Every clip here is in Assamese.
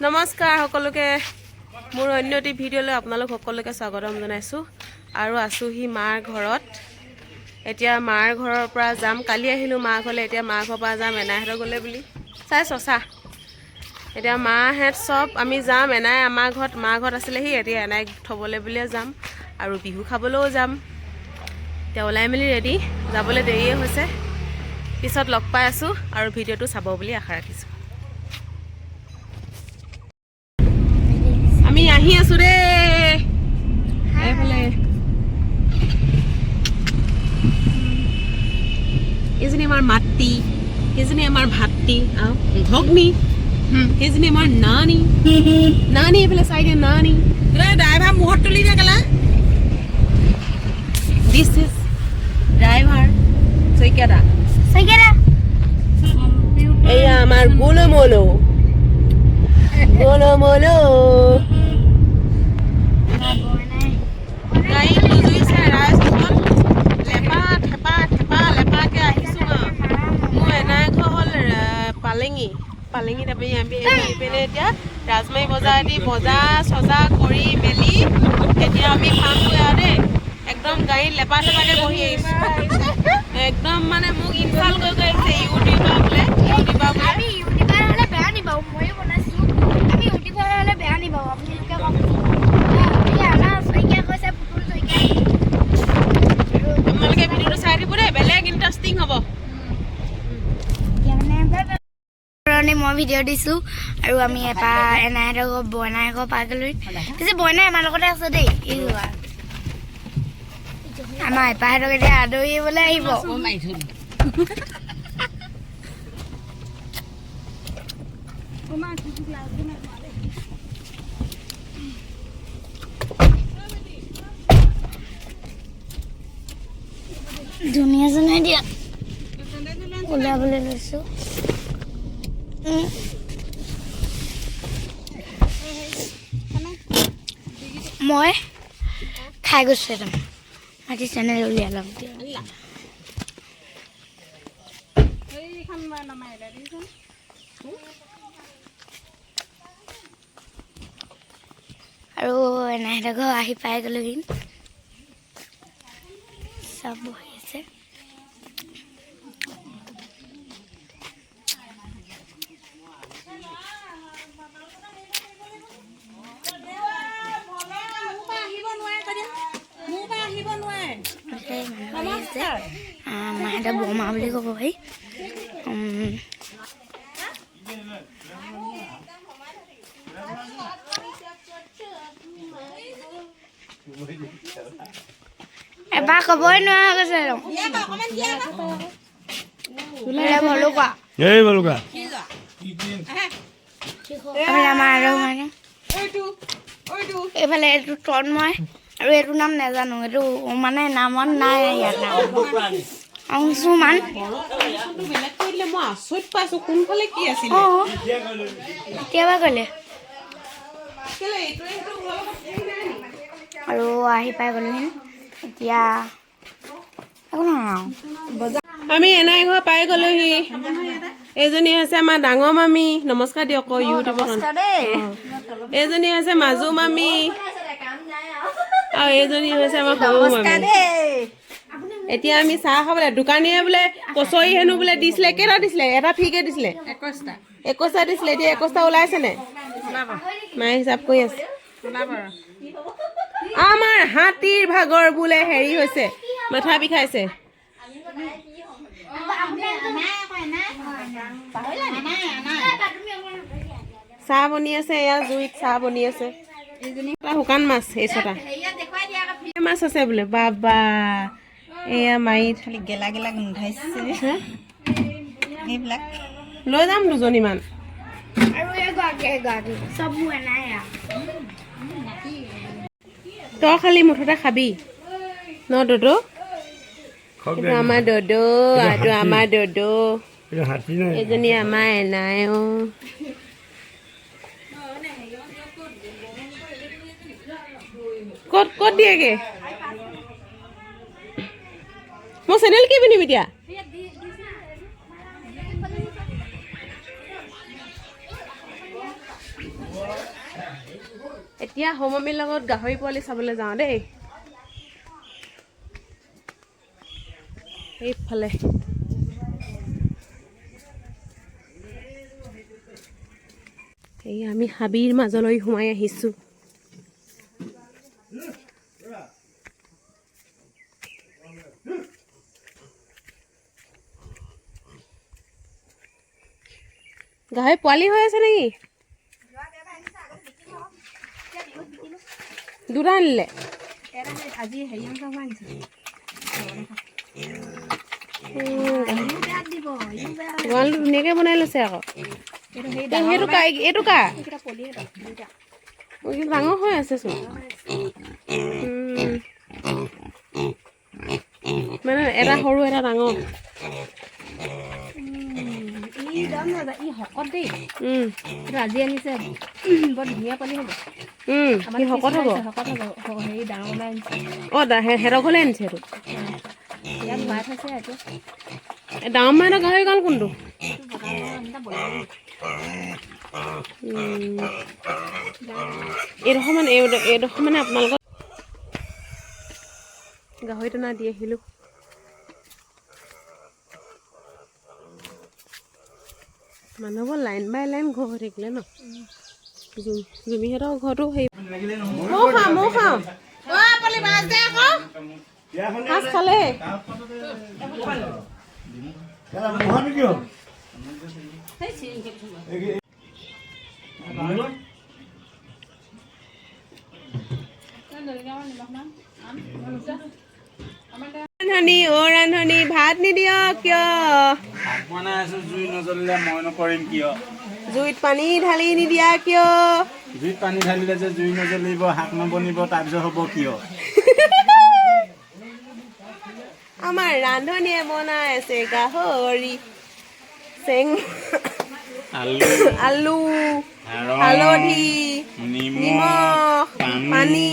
নমস্কাৰ সকলোকে মোৰ অন্য এটি ভিডিঅ'লৈ আপোনালোক সকলোকে স্বাগতম জনাইছোঁ আৰু আছোহি মাৰ ঘৰত। এতিয়া মাৰ ঘৰৰ পৰা যাম, কালি আহিলোঁ মাৰ ঘৰলৈ, এতিয়া মাৰ ঘৰৰ পৰা যাম এনাইহঁতৰ গ'লে বুলি চাইছ চা। এতিয়া মাহঁত চব আমি যাম, এনাই আমাৰ ঘৰত মাৰ ঘৰত আছিলেহি, এতিয়া এনাইক থ'বলৈ বুলিয়ে যাম আৰু বিহু খাবলৈও যাম। এতিয়া ওলাই মেলি ৰেডি, যাবলৈ দেৰিয়ে হৈছে, পিছত লগ পাই আছোঁ আৰু ভিডিঅ'টো চাব বুলি আশা ৰাখিছোঁ। আমি আহি আছো ৰে এইফালে। এইজনী আমাৰ মাতৃ, সেইজনী আমাৰ ভাতৃ ভগ্নী, সেইজনী আমাৰ নানী। নানী এইফালে চাই দিয়া, নানী ড্ৰাইভাৰ মুহূৰ্ত তুলি দিয়া গেলা। This is driver Saikia. এয়া আমাৰ গোলমলো গোলমলো গাড়ী বুজুৰিছে ৰাজখন লেপা থেপা থেপা লেপাকে আহিছোঁ আৰু। মোৰ এনাই ঘৰ হ'ল পালেঙিত। আমি এইপিনে এতিয়া ৰাজমাৰী বজাৰেদি বজাৰ চজাৰ কৰি মেলি এতিয়া আমি খামগৈ আৰু দেই। একদম গাড়ীত লেপা থেপাকে বহি আহিছোঁ, একদম মানে মোক ইনচাল্ট কৰি আহিছে ইউটিউবাৰ বোলে। আমি ইউটিউবাৰ হ'লে বেয়া নিবাও, ময়ো বনাইছোঁ। আমি ইউটিউবাৰ হ'লে বেয়া নিবাও, আপোনালোকে কওক। আমাৰ শইকীয়া কৈছে পুতুল শইকীয়া। আপোনালোকে ভিডিঅ'টো চাই দিব দেই, বেলেগ ইণ্টাৰেষ্টিং হ'ব। মই ভিডিঅ' দিছোঁ আৰু আমি এনাইহঁতৰ ঘৰ বইনাই ঘৰ পাই গ'লোহি। পিছে বইনাই আমাৰ লগতে আছে দেই। আমাৰ এপাহঁতক এতিয়া আদৰিবলৈ আহিব। ধুনীয়া জনাই দিয়া ওলাবলৈ লৈছোঁ। মই খাই গৈছোঁ একদম মাটি চেনেল উলিয়াই লম আৰু এনাইহঁতৰ ঘৰ আহি পাই গ'লোহি। চব বহি আছে। মাহঁতে বৰমা বুলি ক'ব পাৰি। এবাৰ ক'বই নোৱাৰা হৈ গৈছে। এইফালে এইটো তন্ময় আৰু এইটোৰ নাম নাজানো, এইটো মানে নামত নাই ইয়াত নাম অংশুমান। কেতিয়াবা ক'লে আৰু আহি পাই গ'লোহি। এতিয়া আমি এনাই ঘৰ পাই গ'লোহি। এইজনী হৈছে আমাৰ ডাঙৰ মামী, নমস্কাৰ দিয়ক ইউটিউবত। এইজনী হৈছে মাজু মামী আৰু এইজনী হৈছে আমাৰ সৰু মামী। এতিয়া আমি চাহ খাবলৈ, দোকানীয়ে বোলে কচৰি হেনো বোলে দিছিলে, কেইটা দিছিলে? এটা ফ্ৰীকে দিছিলে, 21টা দিছিলে। এতিয়া 21টা ওলাইছে নে? মায়ে হিচাপ কৰি আছে। আমাৰ হাতীৰ ভাগৰ বোলে হেৰি হৈছে, মাথা বিষাইছে। চাহ বনি আছে, এয়া জুইত চাহ বনি আছে। শুকান মাছ, এই ছটা মাছ আছে বোলে। বাবা এয়া মাৰি খালি গেলা গেলা গোন্ধাইছে। এইবিলাক লৈ যাম দুজনীমান। তই খালি মুঠতে খাবি ন দদো? এইটো আমাৰ দদো, এইটো আমাৰ দদো, এইজনী আমাৰ এনাই। ক'ত ক'ত দিয়েগে? মোৰ চেনেল কি পিন্ধিম এতিয়া? এতিয়া সমমীৰ লগত গাহৰি পোৱালি চাবলৈ যাওঁ দেই এইফালে এই আমি হাবিৰ মাজলৈ সোমাই আহিছোঁ গাহৰি পোৱালি হৈ আছে নেকি দুটা আনিলে আজি হেৰি গঁৰালটো ধুনীয়াকৈ বনাই লৈছে আকৌ এইটো কাৰ ডাঙৰ হৈ আছে চোন মানে এটা সৰু এটা ডাঙৰ ই শকত দেই আজি আনিছে বৰ ধুনীয়া পোৱালি হ'ব শকত হ'ব শকত হ'ব হেৰি ডাঙৰ ওলাই আনিছে সিহঁতৰ ঘৰলৈ আনিছে এইটো ইয়াত ভৰাই থৈছে এইটো ডাঙৰ মাহঁতৰ গাহৰি গঁৰাল কোনটো এইডোখৰ মানে আপোনালোকৰ গাহৰি টনা দি আহিলোঁ মানুহবোৰ লাইন বাই লাইন ঘৰ হৈ থাকিলে ন জুমিহঁতৰ ঘৰটো সেই ময়ো খাওঁ সাজ খালে ৰান্ধনী ভাত নিদিয়ক কিয় জুইত পানী ঢালি নিদিয়া কিয় জুইত পানী ঢালিলে যে জুই নজ্বলিব শাক নবনিব তাৰপিছত হ'ব কিয় আমাৰ ৰান্ধনীয়ে বনাই আছে গাহৰি চেং আলু হালধি নিমখ পানী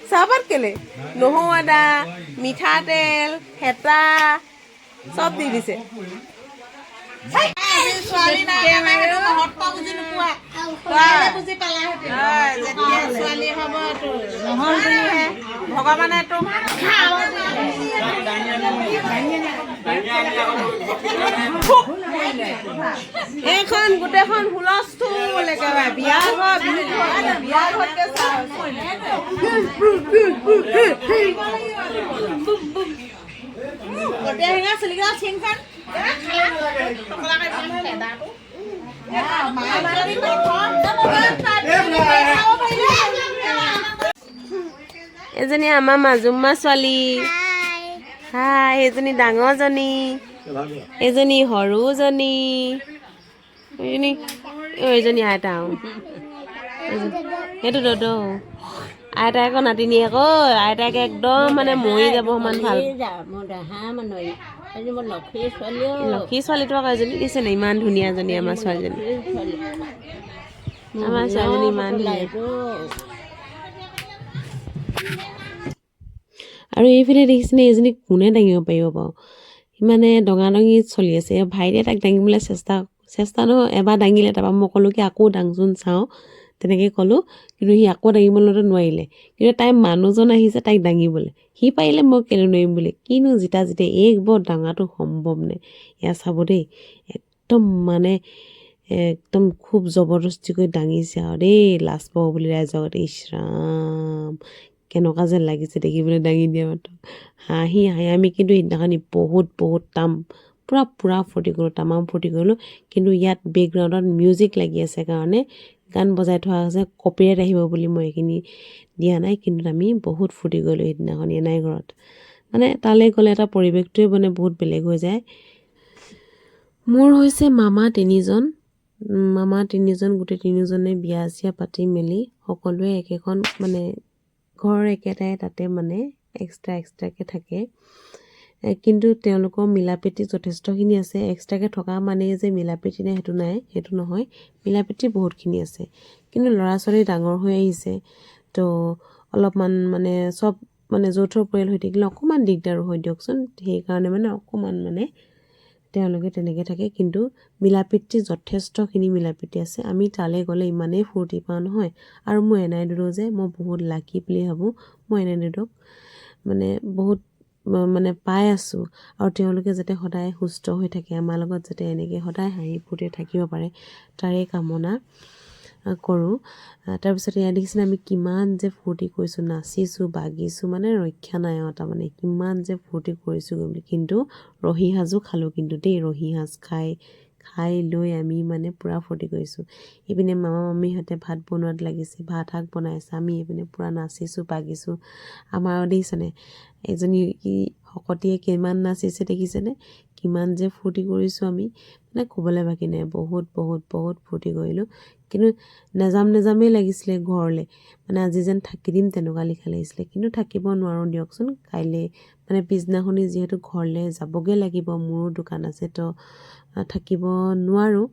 চাহপাত কেলে নহৰু আদা মিঠাতেল হেতা চব দি দিছে ভগৱানে এইখন গোটেইখন হুলস্থুল একেবাৰে বিয়া ঘৰ বিয়া এজনী আমাৰ মাজুম্মা ছোৱালী হাই এজনী ডাঙৰজনী এজনী সৰুজনী এইজনী আইতা সেইটো দদৌ আইতাই আকৌ নাতিনী আকৌ আইতাকে একদম মানে মৰি যাব সমান ভাল লক্ষী ছোৱালীটো আকৌ এজনী দিছে নে ইমান ধুনীয়া এজনী আমাৰ ছোৱালীজনী ইমান ধুনীয়া আৰু এইফালে দেখিছেনে এইজনী কোনে দাঙিব পাৰিব বাৰু ইমানে দঙি চলি আছে ভাইটিয়ে তাক দাঙিবলৈ চেষ্টা ন এবাৰ দাঙিলে তাৰপৰা মই ক'লোঁ কি আকৌ দাংচোন চাওঁ তেনেকৈ ক'লোঁ কিন্তু সি আকৌ দাঙিবলৈতো নোৱাৰিলে কিন্তু তাই মানুহজন আহিছে তাইক দাঙিবলৈ সি পাৰিলে মই কেলৈ নোৱাৰিম বুলি কিনো জিতা এই বৰ ডাঙৰটো সম্ভৱ নে এয়া চাব দেই একদম মানে একদম খুব জবৰদস্তিকৈ দাঙিছে আৰু দেই লাজ পাব বুলি ৰাইজক ইছৰাম কেনেকুৱা যেন লাগিছে দেখিবলৈ দাঙি দিয়া মাত্ৰ হাঁহি আমি কিন্তু সেইদিনাখনি বহুত পুৰা ফূৰ্তি কৰিলোঁ তামাম ফূৰ্তি কৰিলোঁ কিন্তু ইয়াত বেকগ্ৰাউণ্ডত মিউজিক লাগি আছে কাৰণে গান বজাই থোৱা আছে কপিৰাইট আহিব বুলি মই এইখিনি দিয়া নাই কিন্তু আমি বহুত ফূৰ্তি কৰিলোঁ সেইদিনাখন এনাই ঘৰত মানে তালৈ গ'লে এটা পৰিৱেশটোৱে মানে বহুত বেলেগ হৈ যায় মোৰ হৈছে মামা তিনিজন গোটেই তিনিজনে বিয়া চিয়া পাতি মেলি সকলোৱে একেখন মানে ঘৰ একেটাই তাতে মানে এক্সট্ৰাকৈ থাকে কিন্তু তেওঁলোকৰ মিলাপ্ৰীতি যথেষ্টখিনি আছে এক্সট্ৰাকৈ থকা মানে যে মিলাপ্ৰীতি নাই সেইটো নহয় মিলাপ্ৰীতি বহুতখিনি আছে কিন্তু ল'ৰা ছোৱালী ডাঙৰ হৈ আহিছে তো অলপমান মানে চব মানে যৌথ পৰিয়াল হৈ থাকিলে অকণমান দিগদাৰো হয় দিয়কচোন সেইকাৰণে মানে অকণমান মানে তেওঁলোকে তেনেকৈ থাকে। কিন্তু মিলাপ্ৰীতি যথেষ্টখিনি মিলাপ্ৰীতি আছে। আমি তালৈ গ'লে ইমানেই ফূৰ্তি পাওঁ নহয়। আৰু মোৰ এনাইদেউতাক যে মই বহুত লাকি বুলি ভাবোঁ। মই এনাইদেউতাক মানে বহুত মানে পাই আছোঁ। আৰু তেওঁলোকে যাতে সদায় সুস্থ হৈ থাকে, আমাৰ লগত যাতে এনেকৈ সদায় হাঁহি ফূৰ্তি থাকিব পাৰে, তাৰে কামনা কৰোঁ। তাৰপিছত এয়া দেখিছেনে আমি কিমান যে ফূৰ্তি কৰিছোঁ, নাচিছোঁ, বাগিছোঁ, মানে ৰক্ষা নাই আৰু তাৰমানে কিমান যে ফূৰ্তি কৰিছোঁ বুলি। কিন্তু ৰহি সাজো খালোঁ কিন্তু দেই, ৰহি সাজ খাই লৈ আমি মানে পূৰা ফূৰ্তি কৰিছোঁ। এইপিনে মামা মামীহঁতে ভাত বনোৱাত লাগিছে, ভাত শাক বনাইছে, আমি এইপিনে পূৰা নাচিছোঁ বাগিছোঁ। আমাৰ দেখিছেনে এজনী শকতিয়ে কিমান নাচিছে দেখিছেনে, কিমান যে ফূৰ্তি কৰিছোঁ আমি, মানে ক'বলৈ বাকী নাই। বহুত বহুত বহুত ফূৰ্তি কৰিলোঁ। কিন্তু নেজামেই লাগিছিলে ঘৰলৈ, মানে আজি যেন থাকি দিম তেনেকুৱা লিখা লাগিছিলে। কিন্তু থাকিব নোৱাৰোঁ দিয়কচোন, কাইলৈ মানে পিছদিনাখনি যিহেতু ঘৰলৈ যাবগৈ লাগিব, মোৰো দোকান আছে, তো থাকিব নোৱাৰোঁ,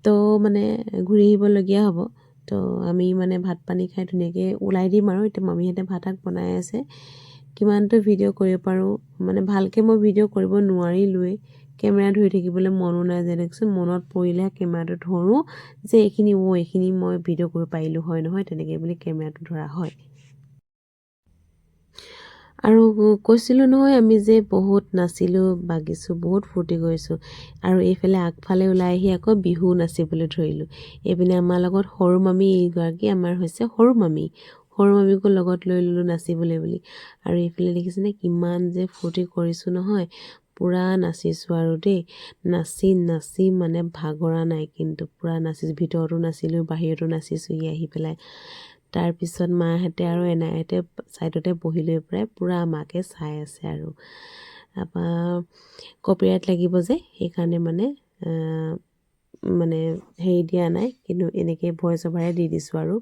তো মানে ঘূৰি আহিবলগীয়া হ'ব। তো আমি মানে ভাত পানী খাই ধুনীয়াকৈ ওলাই দিম আৰু। এতিয়া মামীহঁতে ভাত শাক বনাই আছে। কিমানটো ভিডিঅ' কৰিব পাৰোঁ, মানে ভালকৈ মই ভিডিঅ' কৰিব নোৱাৰিলোৱেই। কেমেৰা ধৰি থাকিবলৈ মনো নাই যে দেখিছোঁ, মনত পৰিলেহে কেমেৰাটো ধৰোঁ যে এইখিনি মই ভিডিঅ' কৰিব পাৰিলোঁ হয় নহয়, তেনেকৈ বুলি কেমেৰাটো ধৰা হয়। আৰু কৈছিলোঁ নহয় আমি যে বহুত নাচিলোঁ বাগিছোঁ, বহুত ফূৰ্তি কৰিছোঁ। আৰু এইফালে আগফালে ওলাই আহি আকৌ বিহু নাচিবলৈ ধৰিলোঁ। এইপিনে আমাৰ লগত সৰু মামী এইগৰাকী আমাৰ হৈছে সৰু মামীকো লগত লৈ ল'লোঁ নাচিবলৈ বুলি। আৰু এইফালে দেখিছেনে কিমান যে ফূৰ্তি কৰিছোঁ নহয়, পূৰা নাচিছোঁ আৰু দেই। নাচি মানে ভাগৰা নাই, কিন্তু পূৰা নাচিছোঁ, ভিতৰতো নাচিলোঁ বাহিৰতো নাচিছোঁহি আহি পেলাই। তাৰপিছত মাহঁতে আৰু এনাইহঁতে ছাইডতে বহি লৈ পেলাই পূৰা আমাকে চাই আছে আৰু। তাৰপৰা কপিৰাইট লাগিব যে সেইকাৰণে মানে হেৰি দিয়া নাই, কিন্তু এনেকৈ ভইচ অভাৰে দি দিছোঁ আৰু।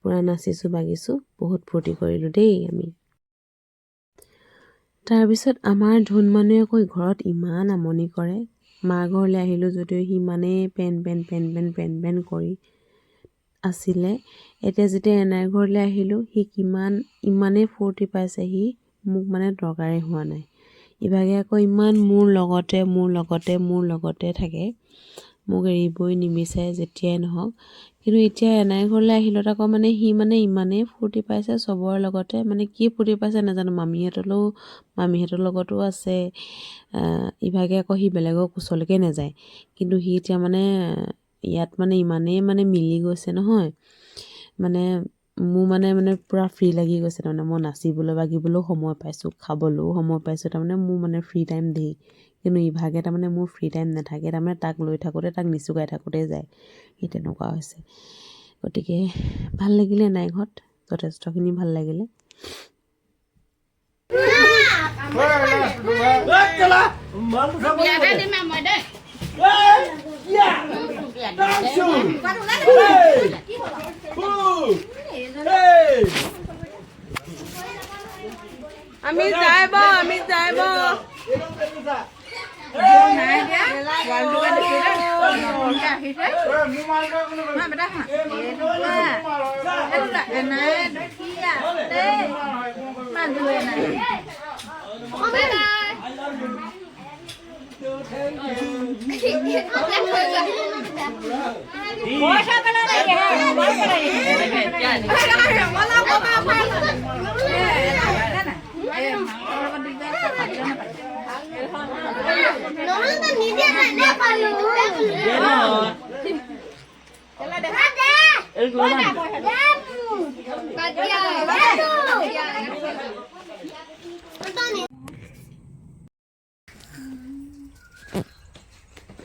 পূৰা নাচিছোঁ বাগিছোঁ, বহুত ফূৰ্তি কৰিলোঁ দেই আমি। তাৰপিছত আমাৰ ধুন মানুহে আকৌ ঘৰত ইমান আমনি কৰে। মাৰ ঘৰলৈ আহিলোঁ যদিও সি ইমানেই পেন কৰি আছিলে। এতিয়া যেতিয়া এনাইৰ ঘৰলৈ আহিলোঁ, সি ইমানেই ফূৰ্তি পাইছে, সি মোক মানে দৰকাৰেই হোৱা নাই। ইভাগে আকৌ ইমান মোৰ লগতে থাকে, মোক এৰিবই নিবিচাৰে যেতিয়াই নহওক। কিন্তু এতিয়া এনাইৰ ঘৰলৈ আহিলত আকৌ মানে সি মানে ইমানেই ফূৰ্তি পাইছে চবৰে লগতে, মানে কি ফূৰ্তি পাইছে নাজানো। মামীহঁতৰ লগতো আছে। ইভাগে আকৌ সি বেলেগৰ কোচলৈকে নাযায়। কিন্তু সি এতিয়া মানে ইয়াত মানে ইমানেই মানে মিলি গৈছে নহয়, মানে মোৰ মানে পূৰা ফ্ৰী লাগি গৈছে। তাৰমানে মই নাচিবলৈ বাগিবলৈও সময় পাইছোঁ, খাবলৈও সময় পাইছোঁ, তাৰমানে মোৰ মানে ফ্ৰী টাইম দেই। কিন্তু ইভাগে তাৰমানে মোৰ ফ্ৰী টাইম নাথাকে, তাৰমানে তাক লৈ থাকোঁতে তাক নিচুকাই থাকোঁতেই যায়, সেই তেনেকুৱা হৈছে। গতিকে ভাল লাগিলে এনাইৰ ঘৰত, যথেষ্টখিনি ভাল লাগিলে। আমি যাইব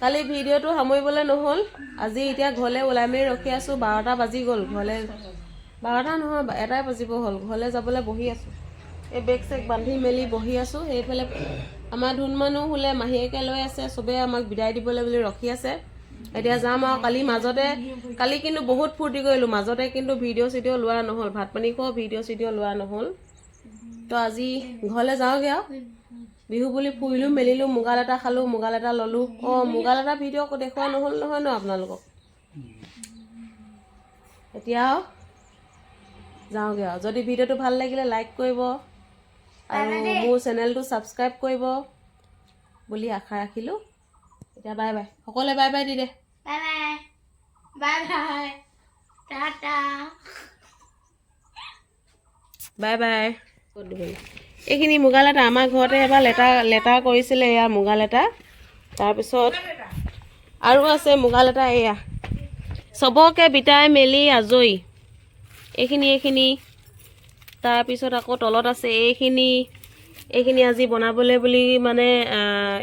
কালি ভিডিঅ'টো সামৰিবলৈ নহ'ল। আজি এতিয়া ঘৰলৈ ওলাই মেলি ৰখি আছোঁ। 12টা বাজি গ'ল। ঘৰলৈ 12টা নহয় 1টাই বাজিব হ'ল। ঘৰলৈ যাবলৈ বহি আছোঁ। এই বেগ চেগ বান্ধি মেলি বহি আছোঁ। সেইফালে আমাৰ ধুন মানুহ শুলে, মাহীয়েকে লৈ আছে, চবেই আমাক বিদায় দিবলৈ বুলি ৰখি আছে। এতিয়া যাম আৰু। কালি কিন্তু বহুত ফূৰ্তি কৰিলোঁ। মাজতে কিন্তু ভিডিঅ' লোৱা নহ'ল, ভাত পানী খোৱা ভিডিঅ' লোৱা নহ'ল। তো আজি ঘৰলৈ যাওঁগৈ আৰু। বিহু বুলি ফুৰিলোঁ মেলিলোঁ, মুগাল এটা খালোঁ, মুগাল এটা ল'লোঁ। মুগাল এটা ভিডিঅ' দেখুওৱা নহ'ল নহয় ন আপোনালোকক। এতিয়া আৰু যাওঁগৈ আৰু। যদি ভিডিঅ'টো ভাল লাগিলে লাইক কৰিব আৰু মোৰ চেনেলটো ছাবস্ক্ৰাইব কৰিব। বুলি আশা ৰাখিলোঁ। এতিয়া বাই বাই, সকলোৱে bye by the De. Bye bye bye bye tata bye bye. এইখিনি মুগা লেটা আমাৰ ঘৰতে এবাৰ লেটা কৰিছিলে, এয়া মুগা লেটা। তাৰপিছত আৰু আছে মুগা লেটা, এয়া চবকে বিটাই মেলি আজৰি। এইখিনি তাৰপিছত আকৌ তলত আছে এইখিনি আজি বনাবলৈ বুলি মানে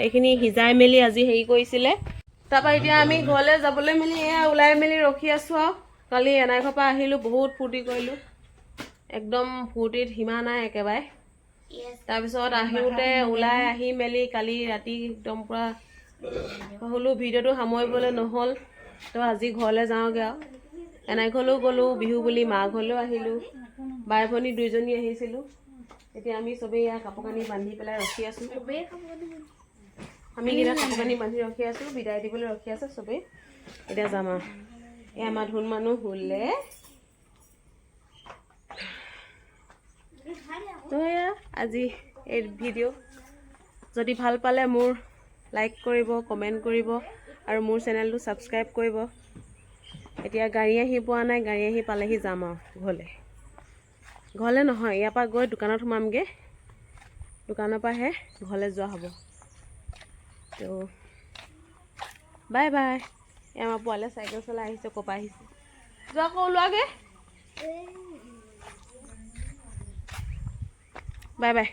এইখিনি সিজাই মেলি আজি হেৰি কৰিছিলে। তাৰপৰা এতিয়া আমি ঘৰলৈ যাবলৈ মেলি এয়া ওলাই মেলি ৰখি আছোঁ আৰু। কালি এনাই ঘৰৰ পৰা আহিলোঁ, বহুত ফূৰ্তি কৰিলোঁ, একদম ফূৰ্তিত সীমা নাই একেবাৰে। তাৰপিছত আহিওঁতে ওলাই আহি মেলি কালি ৰাতি একদম পূৰা হ'লো ভিডিঅ'টো সামৰিবলৈ নহ'ল। তো আজি ঘৰলৈ যাওঁগৈ আৰু। এনাই ঘৰলৈও গ'লোঁ বিহু বুলি, মা ঘৰলৈও আহিলোঁ, বাই ভনী দুইজনী আহিছিলোঁ। এতিয়া আমি চবেই ইয়াৰ কাপোৰ কানি বান্ধি পেলাই ৰখি আছোঁ। আমি কেইটা কাপোৰ কানি বান্ধি ৰখি আছোঁ, বিদায় দিবলৈ ৰখি আছে চবেই। এতিয়া যাম আৰু। এই আমাৰ ধুন মানুহ শুলে। তো এয়া আজি এই ভিডিঅ' যদি ভাল পালে মোৰ লাইক কৰিব, কমেণ্ট কৰিব আৰু মোৰ চেনেলটো ছাবস্ক্ৰাইব কৰিব। এতিয়া গাড়ী আহি পোৱা নাই, গাড়ী আহি পালেহি যাম আৰু ঘৰলৈ নহয়, ইয়াৰ পৰা গৈ দোকানত সোমামগৈ, দোকানৰ পৰাহে ঘৰলৈ যোৱা হ'ব। তো বাই বাই। এই আমাৰ পোৱালীয়ে চাইকেল চলাই আহিছে, ক'ৰ পৰা আহিছে যোৱা, আকৌ ওলোৱাগৈ। Bye bye.